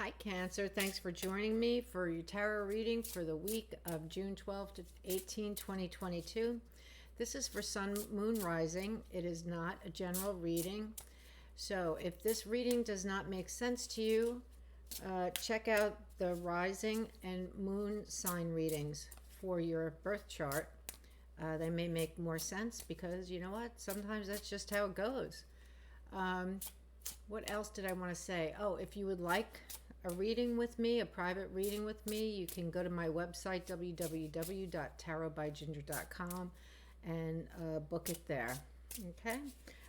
Hi, Cancer. Thanks for joining me for your tarot reading for the week of June 12th to 18, 2022. This is for Sun, Moon, Rising. It is not a general reading. So if this reading does not make sense to you, check out the Rising and Moon sign readings for your birth chart. They may make more sense because, you know what, sometimes that's just how it goes. What else did I want to say? Oh, if you would like a reading with me, a private reading with me, you can go to my website, www.tarotbyginger.com, and book it there. Okay?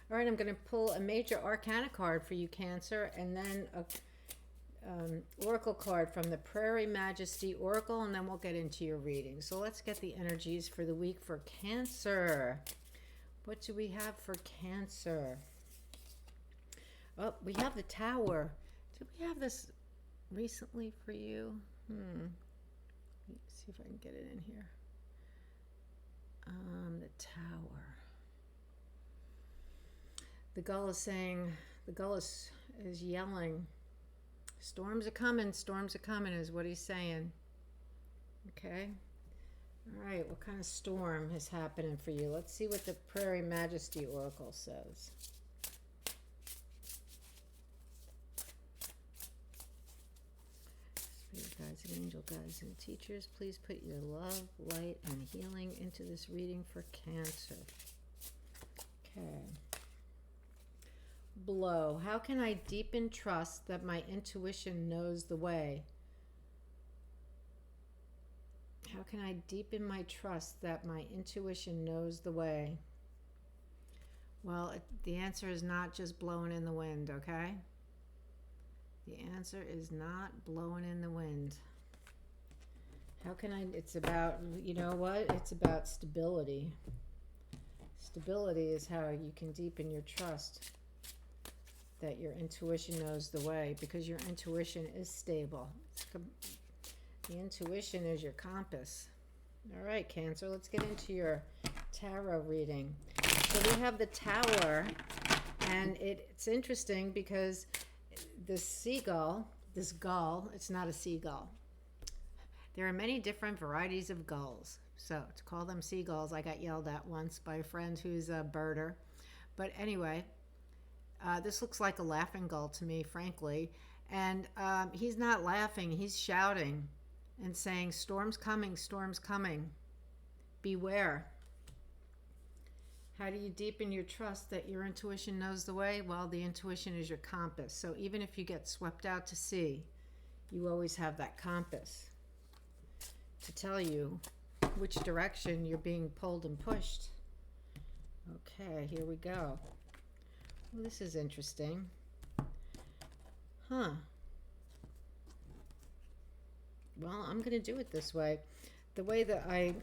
All right, I'm going to pull a major arcana card for you, Cancer, and then a oracle card from the Prairie Majesty Oracle, and then we'll get into your reading. So let's get the energies for the week for Cancer. What do we have for Cancer? Oh, we have the Tower. Did we have this recently for you? Let's see if I can get it in here. The Tower. The gull is saying, the gull is yelling, storms are coming is what he's saying. Okay. All right, what kind of storm is happening for you? Let's see what the Prairie Majesty Oracle says. Spirit guides and angel guides and teachers, please put your love, light, and healing into this reading for Cancer. Okay. Blow. How can I deepen trust that my intuition knows the way? How can I deepen my trust that my intuition knows the way? Well, the answer is not just blowing in the wind, okay? The answer is not blowing in the wind. How can I, it's about, you know what? It's about stability. Stability is how you can deepen your trust that your intuition knows the way, because your intuition is stable. The intuition is your compass. All right, Cancer, let's get into your tarot reading. So we have the Tower, and it's interesting because this seagull, this gull, it's not a seagull. There are many different varieties of gulls. So to call them seagulls, I got yelled at once by a friend who's a birder. But anyway, this looks like a laughing gull to me, frankly. And he's not laughing, he's shouting and saying, storm's coming, beware. How do you deepen your trust that your intuition knows the way? Well, the intuition is your compass. So even if you get swept out to sea, you always have that compass to tell you which direction you're being pulled and pushed. Okay, here we go. Well, this is interesting. Well, I'm going to do it this way. The way that I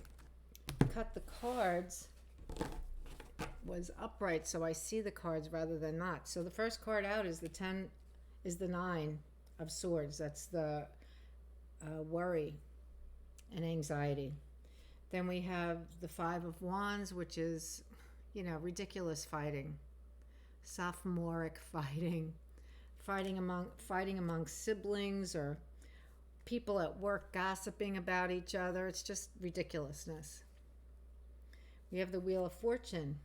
cut the cards was upright, so I see the cards rather than not. So the first card out is the 9 of Swords. That's the worry and anxiety. Then we have the 5 of Wands, which is, ridiculous fighting, sophomoric fighting among siblings or people at work gossiping about each other. It's just ridiculousness. We have the Wheel of Fortune.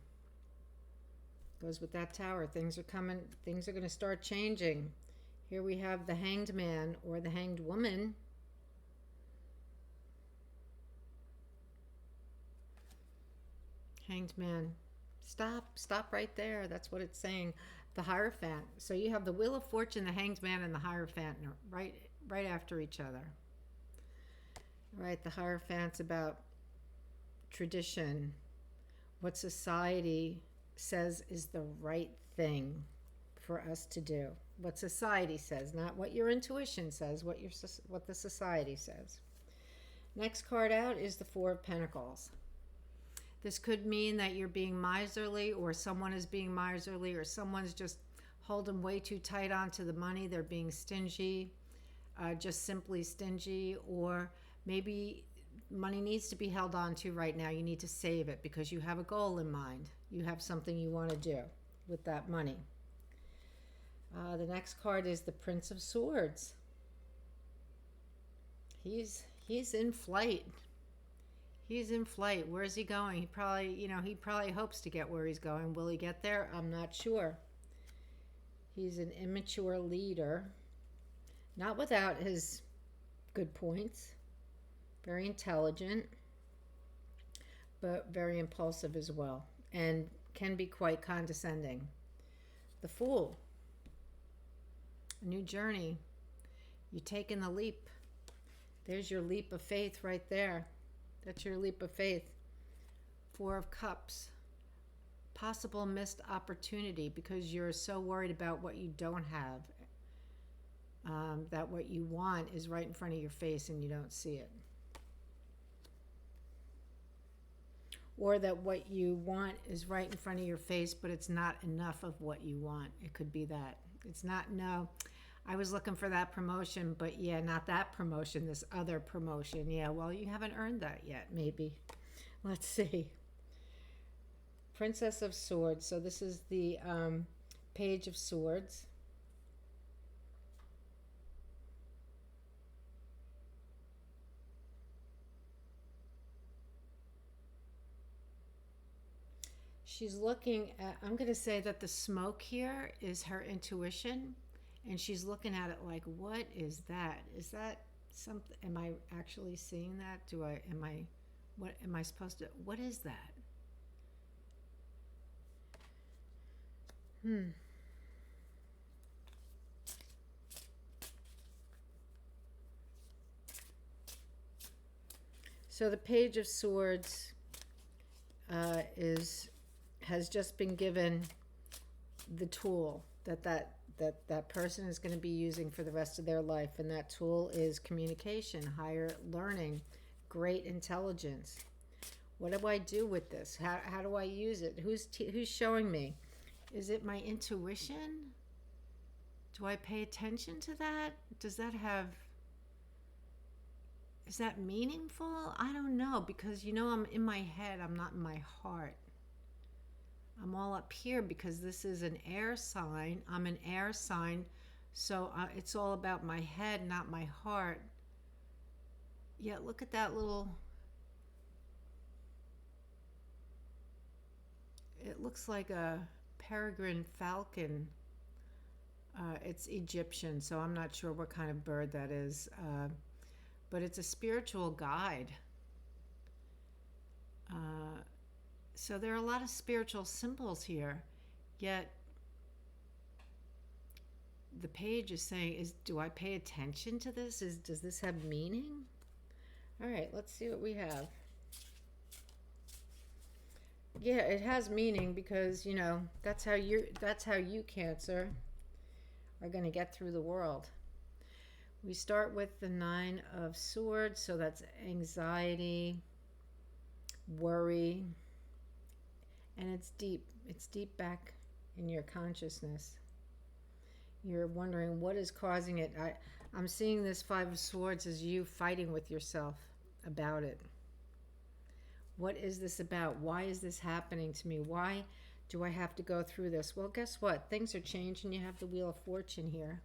Goes with that Tower. Things are coming. Things are going to start changing. Here we have the Hanged Man or the Hanged Woman. Hanged Man. Stop right there. That's what it's saying. The Hierophant. So you have the Wheel of Fortune, the Hanged Man, and the Hierophant right after each other. All right, the Hierophant's about tradition, what society says is the right thing for us to do. What society says, not what your intuition says, what the society says. Next card out is the 4 of Pentacles. This could mean that you're being miserly, or someone is being miserly, or someone's just holding way too tight onto the money. They're being stingy, just simply stingy, or maybe money needs to be held on to right now. You need to save it because you have a goal in mind. You have something you want to do with that money. The next card is the Prince of Swords. He's in flight. He's in flight. Where's he going? He probably hopes to get where he's going. Will he get there? I'm not sure. He's an immature leader, not without his good points. Very intelligent, but very impulsive as well, and can be quite condescending. The Fool. A new journey. You're taking the leap. There's your leap of faith right there. That's your leap of faith. Four of Cups. Possible missed opportunity because you're so worried about what you don't have, that what you want is right in front of your face and you don't see it. Or that what you want is right in front of your face, but it's not enough of what you want. It could be that. It's not, no, I was looking for that promotion, but yeah, not that promotion, this other promotion. Yeah, well, you haven't earned that yet, maybe. Let's see. Princess of Swords. So this is the Page of Swords. She's looking at, I'm going to say that the smoke here is her intuition, and she's looking at it like, what is that? Is that something? Am I actually seeing that? What am I supposed to, what is that? So the Page of Swords has just been given the tool that person is going to be using for the rest of their life, and that tool is communication, higher learning, great intelligence. What do I do with this? How do I use it? Who's showing me? Is it my intuition? Do I pay attention to that? Is that meaningful? I don't know, because I'm in my head, I'm not in my heart. I'm all up here because this is an air sign. I'm an air sign, so it's all about my head, not my heart. Yeah, look at that little, it looks like a peregrine falcon. It's Egyptian, so I'm not sure what kind of bird that is, but it's a spiritual guide. So there are a lot of spiritual symbols here, yet the page is saying, do I pay attention to this? Does this have meaning? All right, let's see what we have. Yeah, it has meaning because, that's how you, Cancer, are going to get through the world. We start with the Nine of Swords, so that's anxiety, worry, and it's deep. It's deep back in your consciousness. You're wondering what is causing it. I'm seeing this Five of Swords as you fighting with yourself about it. What is this about? Why is this happening to me? Why do I have to go through this? Well, guess what? Things are changing. You have the Wheel of Fortune here.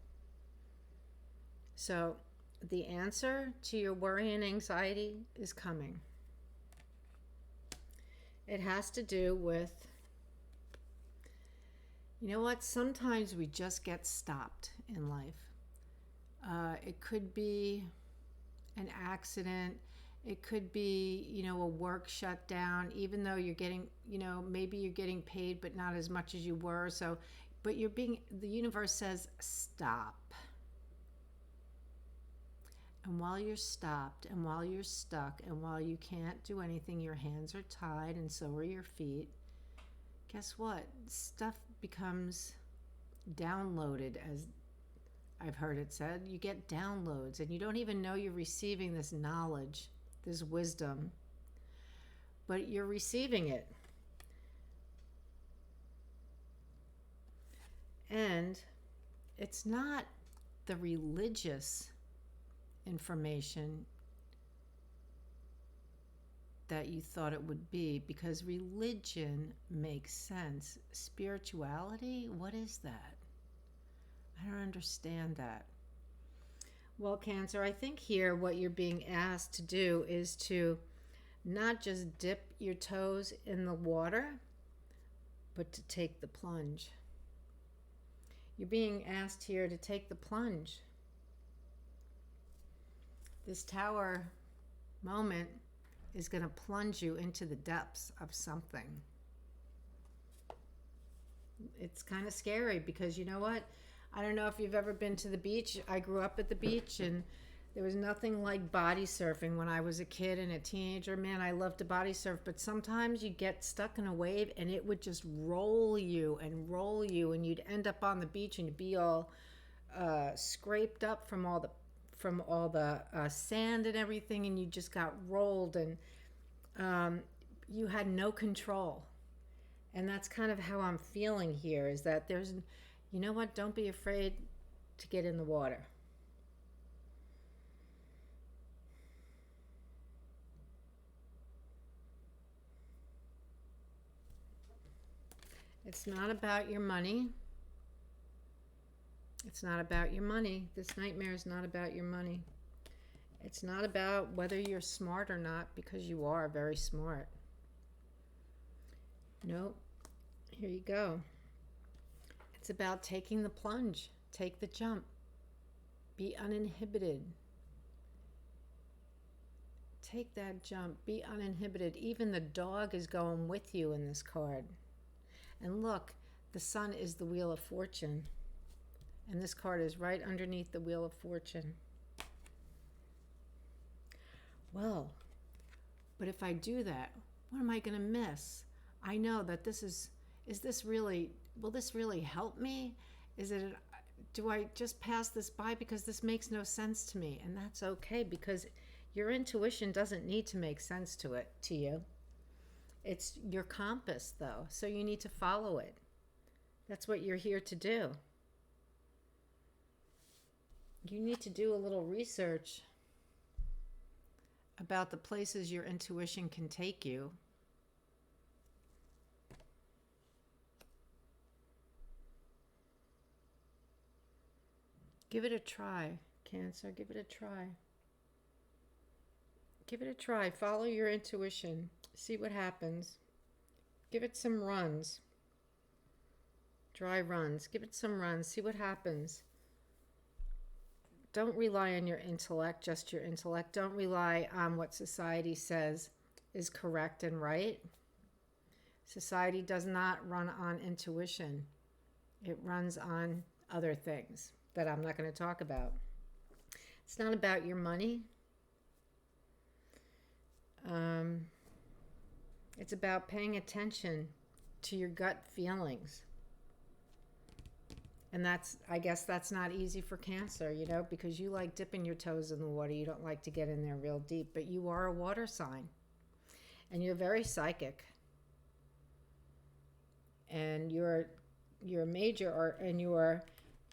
So the answer to your worry and anxiety is coming. It has to do with, sometimes we just get stopped in life. It could be an accident. It could be, a work shutdown, even though you're getting, maybe you're getting paid, but not as much as you were. So, but the universe says, stop. And while you're stopped, and while you're stuck, and while you can't do anything, your hands are tied and so are your feet, guess what? Stuff becomes downloaded, as I've heard it said. You get downloads and you don't even know you're receiving this knowledge, this wisdom, but you're receiving it. And it's not the religious information that you thought it would be, because religion makes sense. Spirituality, what is that? I don't understand that. Well, Cancer, I think here what you're being asked to do is to not just dip your toes in the water, but to take the plunge. You're being asked here to take the plunge. This Tower moment is going to plunge you into the depths of something. It's kind of scary because you know what? I don't know if you've ever been to the beach. I grew up at the beach, and there was nothing like body surfing when I was a kid and a teenager. Man, I loved to body surf, but sometimes you get stuck in a wave and it would just roll you, and you'd end up on the beach and you'd be all scraped up from all the sand and everything, and you just got rolled, and you had no control. And that's kind of how I'm feeling here, is that you know what? Don't be afraid to get in the water. It's not about your money. It's not about your money. This nightmare is not about your money. It's not about whether you're smart or not, because you are very smart. Nope. Here you go. It's about taking the plunge. Take the jump. Be uninhibited. Take that jump. Be uninhibited. Even the dog is going with you in this card. And look, the sun is the Wheel of Fortune. And this card is right underneath the Wheel of Fortune. Well, but if I do that, what am I going to miss? I know that will this really help me? Do I just pass this by because this makes no sense to me? And that's okay, because your intuition doesn't need to make sense to you. It's your compass, though, so you need to follow it. That's what you're here to do. You need to do a little research about the places your intuition can take you. Give it a try, Cancer. Give it a try. Give it a try. Follow your intuition. See what happens. Give it some runs. Dry runs. Give it some runs. See what happens. Don't rely on your intellect, just your intellect. Don't rely on what society says is correct and right. Society does not run on intuition. It runs on other things that I'm not going to talk about. It's not about your money. It's about paying attention to your gut feelings. And I guess that's not easy for Cancer, because you like dipping your toes in the water. You don't like to get in there real deep, but you are a water sign. And you're very psychic. And your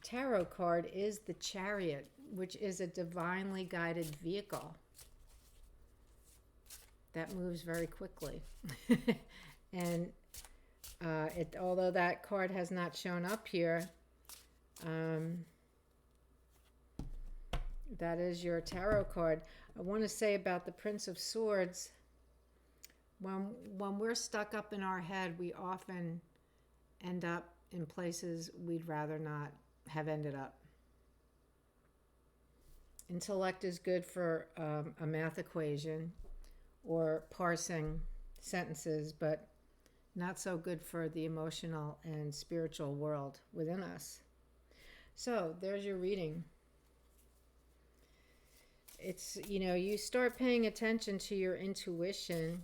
tarot card is the Chariot, which is a divinely guided vehicle that moves very quickly. And although that card has not shown up here, that is your tarot card. I want to say about the Prince of Swords, when we're stuck up in our head, we often end up in places we'd rather not have ended up. Intellect is good for a math equation or parsing sentences, but not so good for the emotional and spiritual world within us. So there's your reading. It's, you start paying attention to your intuition,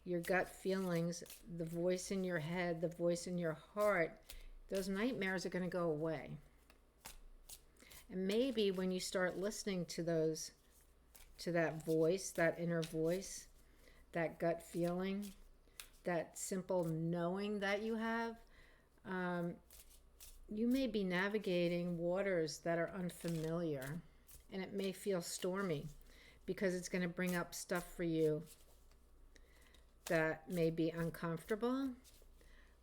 your gut feelings, the voice in your head, the voice in your heart. Those nightmares are going to go away. And maybe when you start listening to that voice, that inner voice, that gut feeling, that simple knowing that you have, you may be navigating waters that are unfamiliar, and it may feel stormy because it's going to bring up stuff for you that may be uncomfortable,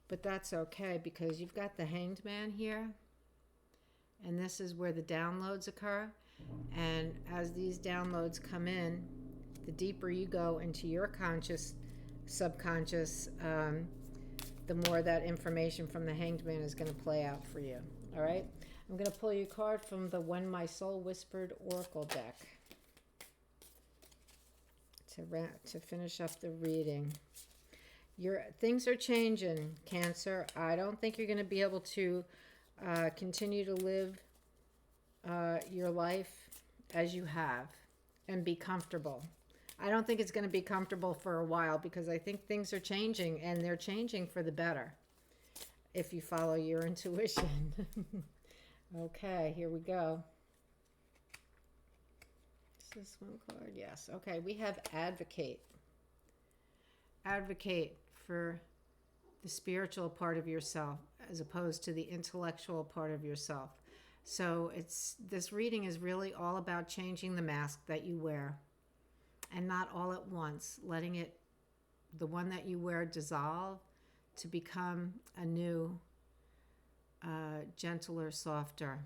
but that's okay because you've got the Hanged Man here, And this is where the downloads occur. And as these downloads come in, the deeper you go into your conscious, subconscious, the more that information from the Hanged Man is going to play out for you. All right? I'm going to pull you a card from the When My Soul Whispered Oracle deck to finish up the reading. Things are changing, Cancer. I don't think you're going to be able to continue to live your life as you have and be comfortable. I don't think it's going to be comfortable for a while, because I think things are changing, and they're changing for the better if you follow your intuition. Okay, here we go. Is this one card? Yes. Okay, we have Advocate. Advocate for the spiritual part of yourself as opposed to the intellectual part of yourself. So this reading is really all about changing the mask that you wear, and not all at once, letting the one that you wear dissolve to become a new, gentler, softer,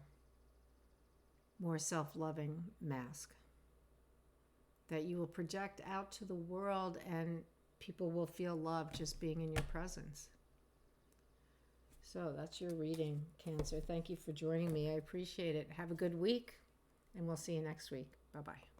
more self-loving mask that you will project out to the world, and people will feel love just being in your presence. So that's your reading, Cancer. Thank you for joining me. I appreciate it. Have a good week, and we'll see you next week. Bye-bye.